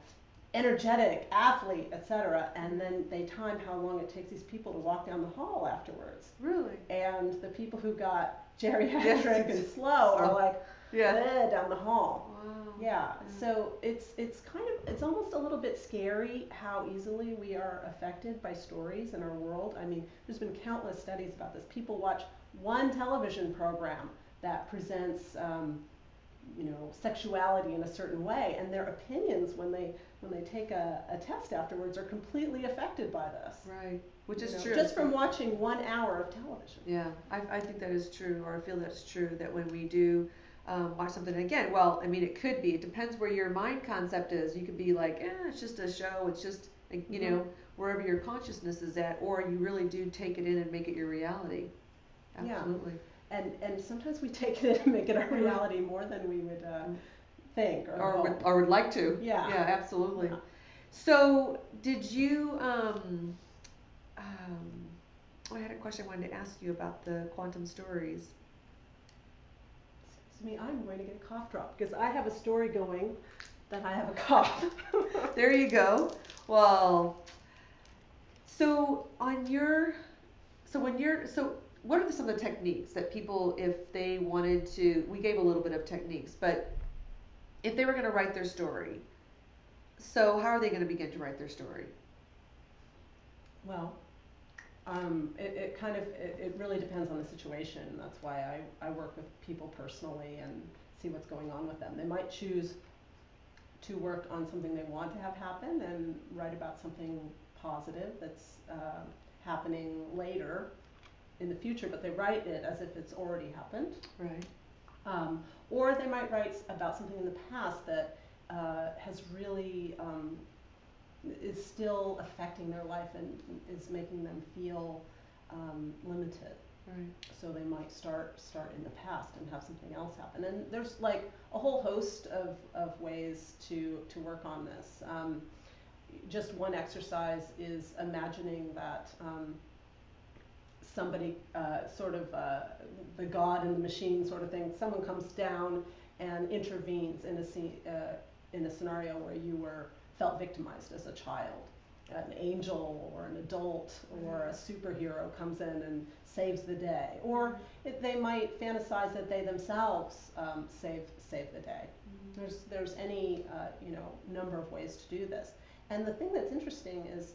energetic, athlete, etc. And then they time how long it takes these people to walk down the hall afterwards. Really? And the people who got geriatric and slow are like, down the hall. Wow. Yeah. So it's kind of, it's almost a little bit scary how easily we are affected by stories in our world. I mean, there's been countless studies about this. People watch one television program that presents, you know, sexuality in a certain way, and their opinions when they take a test afterwards are completely affected by this. Right. Which You is know, true. just from watching 1 hour of television. Yeah, I think that is true, or I feel that's true, that when we do watch something, again, well, I mean, it could be, it depends where your mind concept is. You could be like, it's just a show, it's just, you know, wherever your consciousness is at, or you really do take it in and make it your reality. Absolutely. Yeah. And sometimes we take it in and make it our reality more than we would think or would like to. Yeah. Yeah, absolutely. Yeah. So, did you, I had a question I wanted to ask you about the quantum stories. Excuse me, I'm going to get a cough drop because I have a story going that I have a cough. There you go. Well, so what are some of the techniques that people, if they wanted to, we gave a little bit of techniques, but if they were going to write their story, so how are they going to begin to write their story? Well, it really depends on the situation. That's why I work with people personally and see what's going on with them. They might choose to work on something they want to have happen and write about something positive that's happening later in the future, but they write it as if it's already happened. Right. Or they might write about something in the past that has really is still affecting their life and is making them feel limited. Right. So they might start in the past and have something else happen. And there's like a whole host of ways to work on this. Just one exercise is imagining that somebody the God in the machine sort of thing, someone comes down and intervenes in a scenario where you felt victimized as a child. An angel or an adult or a superhero comes in and saves the day. Or they might fantasize that they themselves save the day. There's any number of ways to do this. And the thing that's interesting is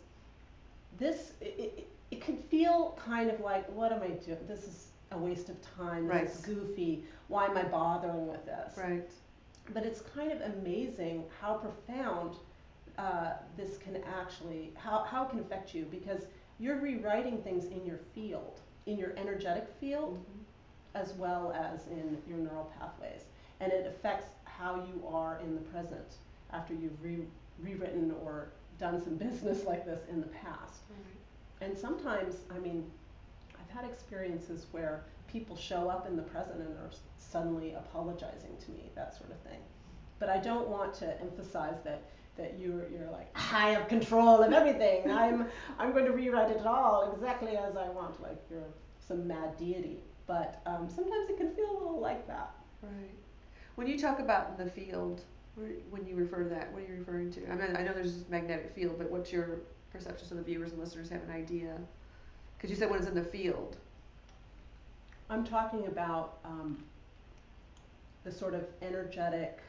this, it can feel kind of like, what am I doing? This is a waste of time. Right. This is goofy. Why am I bothering with this? Right. But it's kind of amazing how profound this can actually, how it can affect you, because you're rewriting things in your field, in your energetic field, as well as in your neural pathways. And it affects how you are in the present after you've rewritten or done some business like this in the past. Right. And sometimes, I mean, I've had experiences where people show up in the present and are suddenly apologizing to me, that sort of thing. But I don't want to emphasize that you're like, I have control of everything. I'm going to rewrite it all exactly as I want, like you're some mad deity. But sometimes it can feel a little like that. Right. When you talk about the field, when you refer to that, what are you referring to? I mean, I know there's this magnetic field, but what's your perception so the viewers and listeners have an idea? Because you said when it's in the field. I'm talking about the sort of energetic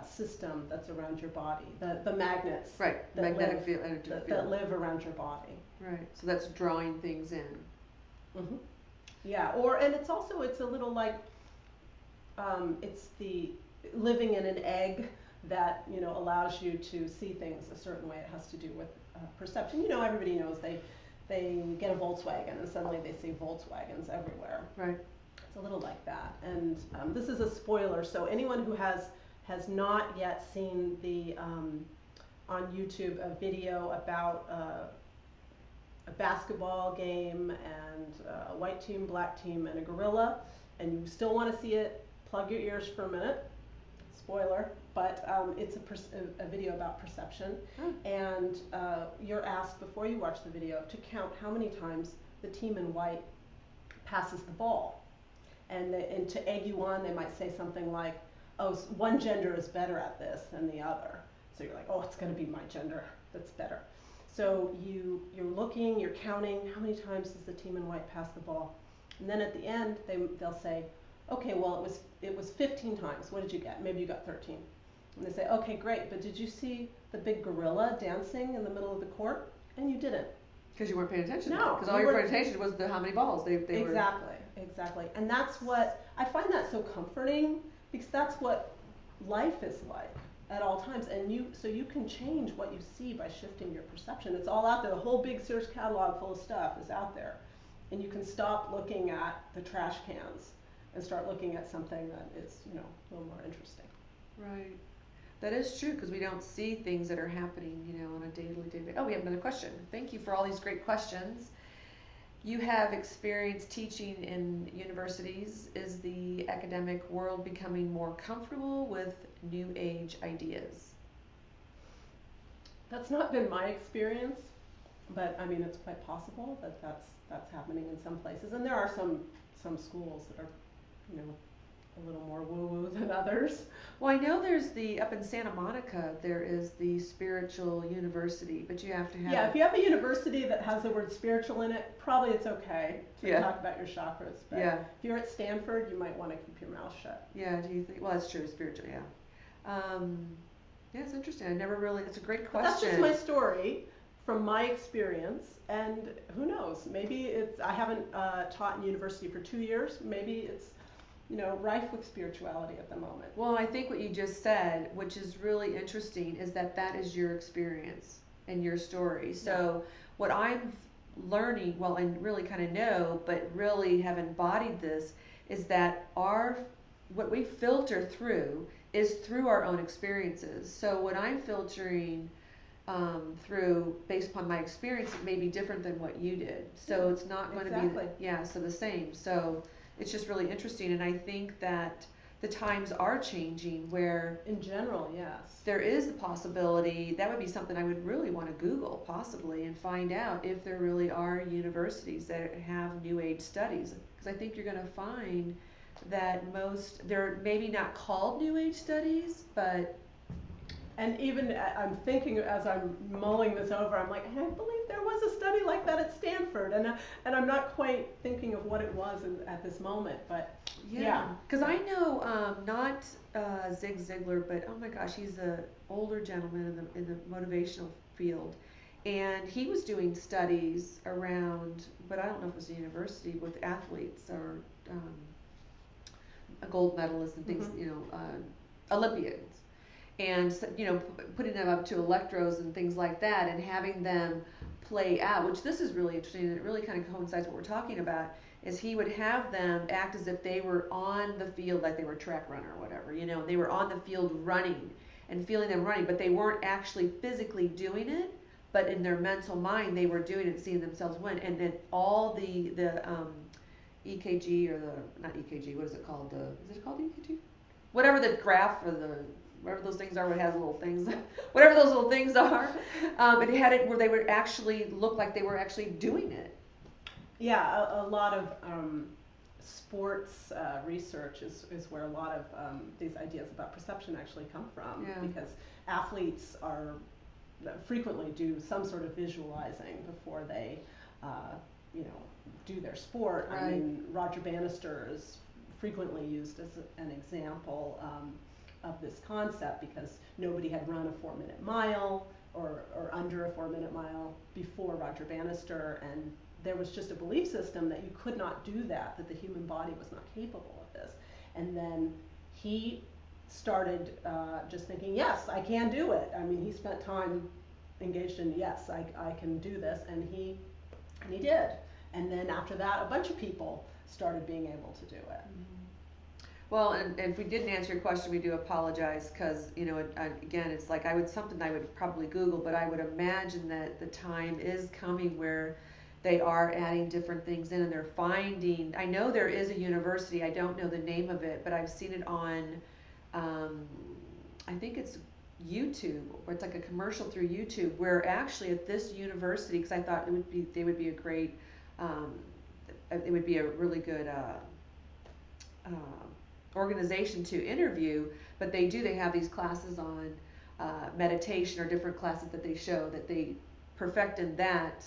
system that's around your body, the magnets. Right, the magnetic field, energetic field. That live around your body. Right, so that's drawing things in. Mm-hmm. Yeah, and it's a little like, it's the living in an egg that, allows you to see things a certain way. It has to do with perception. Everybody knows they get a Volkswagen and suddenly they see Volkswagens everywhere. Right. It's a little like that. And this is a spoiler, so anyone who has not yet seen the on YouTube a video about a basketball game and a white team, black team, and a gorilla, and you still want to see it, plug your ears for a minute. spoiler, but it's a video about perception, and you're asked before you watch the video to count how many times the team in white passes the ball. And to egg you on, they might say something like, oh, one gender is better at this than the other. So you're like, oh, it's going to be my gender that's better. So you're looking, you're counting, how many times does the team in white pass the ball? And then at the end, they'll say, okay, well, it was 15 times. What did you get? Maybe you got 13. And they say, okay, great, but did you see the big gorilla dancing in the middle of the court? And you didn't. Because you weren't paying attention. No. Because all you were paying attention was how many balls they were. Exactly. And that's what, I find that so comforting, because that's what life is like at all times. And so you can change what you see by shifting your perception. It's all out there. The whole big Sears catalog full of stuff is out there. And you can stop looking at the trash cans and start looking at something that is, a little more interesting. Right. That is true, because we don't see things that are happening, on a daily basis. Oh, we have another question. Thank you for all these great questions. You have experience teaching in universities. Is the academic world becoming more comfortable with New Age ideas? That's not been my experience, but I mean, it's quite possible that that's happening in some places. And there are some schools that are, a little more woo-woo than others. Well, I know there's up in Santa Monica, there is the spiritual university, but you have to have... Yeah, if you have a university that has the word spiritual in it, probably it's okay to talk about your chakras. But if you're at Stanford, you might want to keep your mouth shut. Yeah, do you think? Well, that's true, spiritual, yeah. Yeah, it's interesting. It's a great question. But that's just my story from my experience, and who knows? Maybe I haven't taught in university for 2 years. Maybe it's rife with spirituality at the moment. Well, I think what you just said, which is really interesting, is that is your experience and your story. So what I'm learning, and really kind of know, but really have embodied this, is that what we filter through is through our own experiences. So what I'm filtering through based upon my experience, it may be different than what you did. So it's not going to be, so the same. So it's just really interesting, and I think that the times are changing where... In general, yes. There is the possibility, that would be something I would really want to Google, possibly, and find out if there really are universities that have New Age studies. Because I think you're going to find that they're maybe not called New Age studies, but... And even I'm thinking as I'm mulling this over, I'm like, I believe there was a study like that at Stanford, and I'm not quite thinking of what it was at this moment, but yeah. Because I know not Zig Ziglar, but oh my gosh, he's an older gentleman in the motivational field, and he was doing studies around, but I don't know if it was a university, with athletes or gold medalists and things, Olympians. And putting them up to electrodes and things like that, and having them play out, which this is really interesting, and it really kind of coincides what we're talking about, is he would have them act as if they were on the field, like they were a track runner or whatever, they were on the field running and feeling them running, but they weren't actually physically doing it, but in their mental mind they were doing it, seeing themselves win. And then all the EKG, or not EKG, what is it called? Is it called EKG? Whatever the graph or whatever those things are, what has little things, whatever those little things are, it had it where they would actually look like they were actually doing it. Yeah, a lot of sports research is where a lot of these ideas about perception actually come from, because athletes frequently do some sort of visualizing before they, do their sport. Right. I mean, Roger Bannister is frequently used as an example of this concept, because nobody had run a 4-minute mile or under a 4-minute mile before Roger Bannister, and there was just a belief system that you could not do that the human body was not capable of this. And then he started just thinking, yes, I can do it. I mean, he spent time engaged in, yes, I can do this, and he did. And then after that, a bunch of people started being able to do it. Mm-hmm. Well, and if we didn't answer your question, we do apologize, because again, it's like something I would probably Google, but I would imagine that the time is coming where they are adding different things in, and they're finding. I know there is a university. I don't know the name of it, but I've seen it on um, I think it's YouTube, or it's like a commercial through YouTube, where actually at this university, because I thought they would be a great, um, it would be a really good organization to interview, but they have these classes on meditation, or different classes that they show that they perfect in that,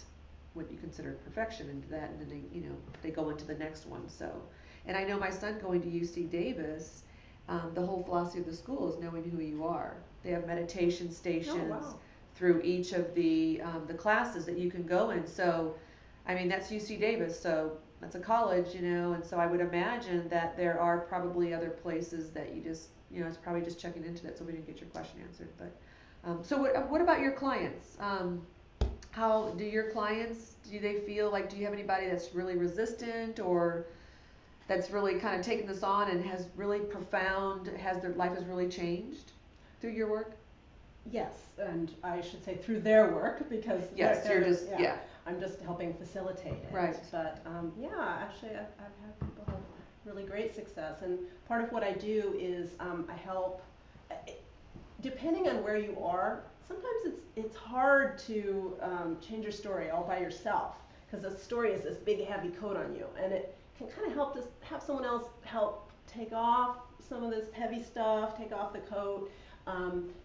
what you consider perfection into that, and then they go into the next one. So, and I know my son going to UC Davis, the whole philosophy of the school is knowing who you are. They have meditation stations through each of the classes that you can go in. So, I mean, that's UC Davis, so that's a college, and so I would imagine that there are probably other places that you just, it's probably just checking into that, so we didn't get your question answered. But so what about your clients? How do your clients, do they feel like, do you have anybody that's really resistant, or that's really kind of taken this on and has really profound, has their life has really changed through your work? Yes, and I should say through their work, because yes, you're just, I'm just helping facilitate it. Right. But actually I've had people have really great success, and part of what I do is I help, depending on where you are, sometimes it's hard to change your story all by yourself, because a story is this big heavy coat on you, and it can kind of help to have someone else help take off some of this heavy stuff, take off the coat,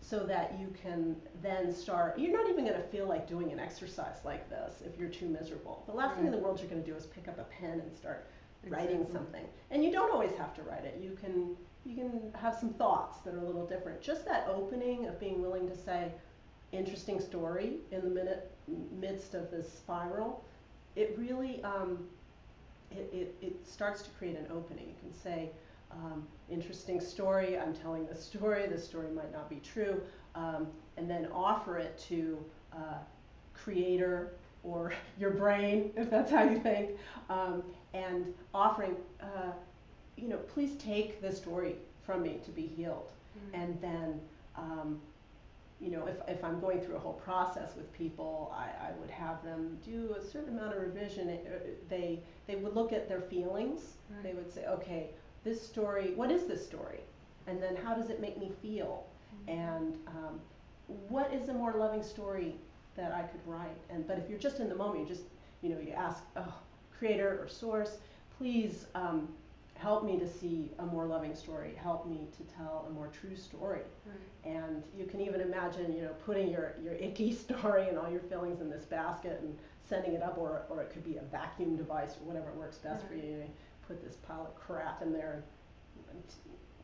so that you can then start. You're not even going to feel like doing an exercise like this if you're too miserable. The last thing in the world you're going to do is pick up a pen and start writing something. And you don't always have to write it. You can have some thoughts that are a little different. Just that opening of being willing to say, interesting story in the midst of this spiral, it really it starts to create an opening. You can say, interesting story, I'm telling this story might not be true, and then offer it to creator or your brain, if that's how you think, and offering, please take this story from me to be healed. And then, if I'm going through a whole process with people, I would have them do a certain amount of revision. They would look at their feelings. They would say, okay, this story, what is this story? And then how does it make me feel? And what is a more loving story that I could write? But if you're just in the moment, you ask, creator or source, please help me to see a more loving story. Help me to tell a more true story. And you can even imagine, putting your icky story and all your feelings in this basket and sending it up, or it could be a vacuum device or whatever works best for you. Put this pile of crap in there, and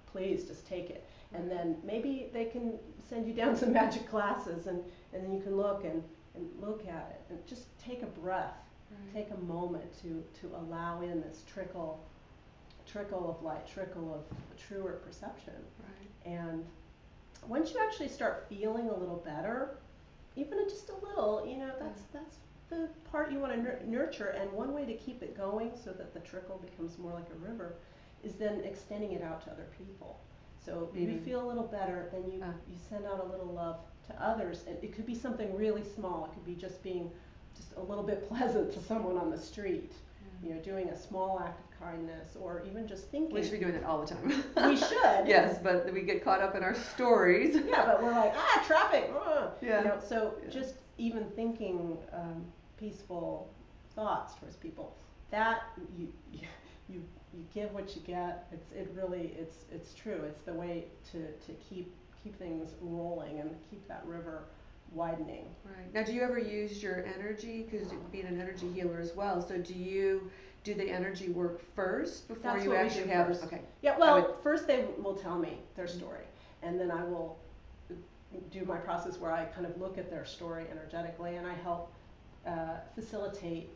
please just take it. And then maybe they can send you down some magic glasses, and then you can look and look at it and just take a breath, take a moment to allow in this trickle of light, trickle of truer perception. And once you actually start feeling a little better, even just a little, that's the part you want to nurture. And one way to keep it going so that the trickle becomes more like a river is then extending it out to other people. So you feel a little better, then you send out a little love to others. And it could be something really small. It could be just being just a little bit pleasant to someone on the street, doing a small act of kindness, or even just thinking. We should be doing that all the time. We should. Yes, but we get caught up in our stories. Yeah, but we're like, traffic. So just even thinking peaceful thoughts towards people, that you give what you get. It's true. It's the way to keep things rolling and keep that river widening. Right. Now, do you ever use your energy, because being an energy healer as well, so do you do the energy work first before That's you what actually we do have first. Okay. Yeah, well, first they will tell me their story, and then I will do my process where I kind of look at their story energetically, and I help facilitate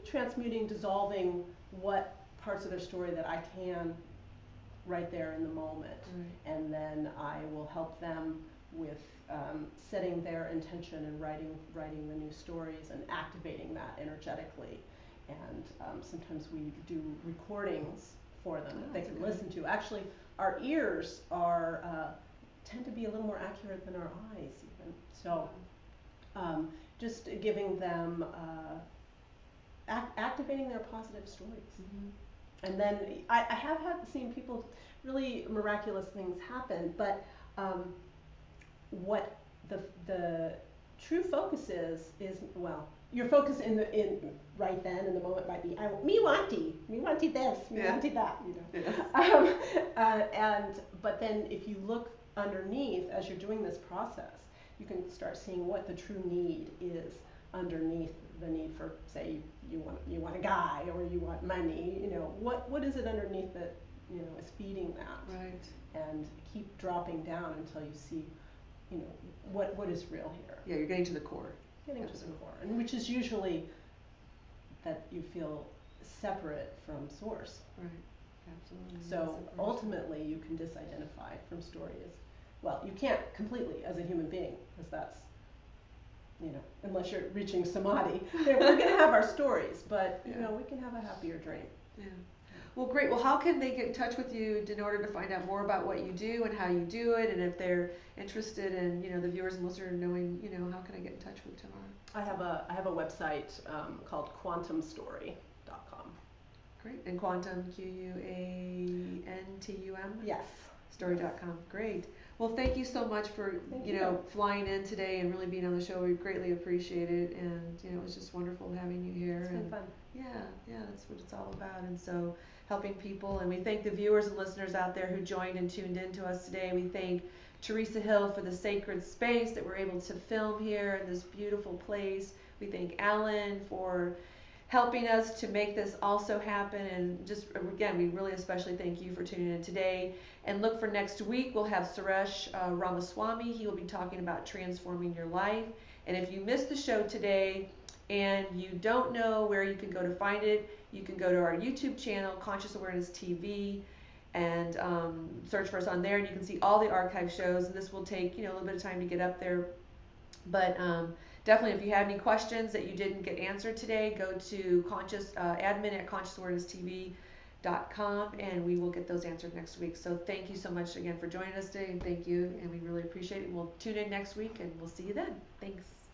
transmuting, dissolving what parts of their story that I can right there in the moment. And then I will help them with setting their intention and writing the new stories and activating that energetically. And sometimes we do recordings for them that they can listen to. Actually, our ears tend to be a little more accurate than our eyes even. So just giving them, activating their positive stories. And then I have seen people, really miraculous things happen, but what the true focus is, well, your focus in right then in the moment might be me wanty this, me Yeah. wanty that, you know. Yeah. But then if you look underneath as you're doing this process, you can start seeing what the true need is underneath the need for, say, you want a guy or you want money, you know, what is it underneath that, you know, is feeding that? Right. And keep dropping down until you see, you know, what is real here. Yeah, you're getting to the core. Getting Absolutely. to the core, and which is usually that you feel separate from source. Right. Absolutely. So Separation. ultimately, you can disidentify from story as well. You can't completely as a human being, because that's, you know, unless you're reaching samadhi. We're going to have our stories, but you know, we can have a happier dream. Yeah. Well, great. Well, how can they get in touch with you in order to find out more about what you do and how you do it, and if they're interested in, you know, the viewers and listeners knowing, you know, how can I get in touch with Tamara? I have a website called quantumstory.com. Great. And quantum, Quantum? Yes. Story.com. Great. Well, thank you so much for, you know, flying in today and really being on the show. We greatly appreciate it, and you know, it was just wonderful having you here. It's been fun. Yeah, that's what it's all about. And so, helping people, and we thank the viewers and listeners out there who joined and tuned in to us today. We thank Teresa Hill for the sacred space that we're able to film here in this beautiful place. We thank Alan for helping us to make this also happen, and just again, we really especially thank you for tuning in today. And look for next week. We'll have Suresh Ramaswamy. He will be talking about transforming your life. And if you missed the show today and you don't know where you can go to find it, you can go to our YouTube channel, Conscious Awareness TV, and search for us on there, and you can see all the archive shows. And this will take, you know, a little bit of time to get up there, but definitely, if you have any questions that you didn't get answered today, go to admin at consciousawareness.tv.com, and we will get those answered next week. So thank you so much again for joining us today, and thank you, and we really appreciate it. We'll tune in next week, and we'll see you then. Thanks.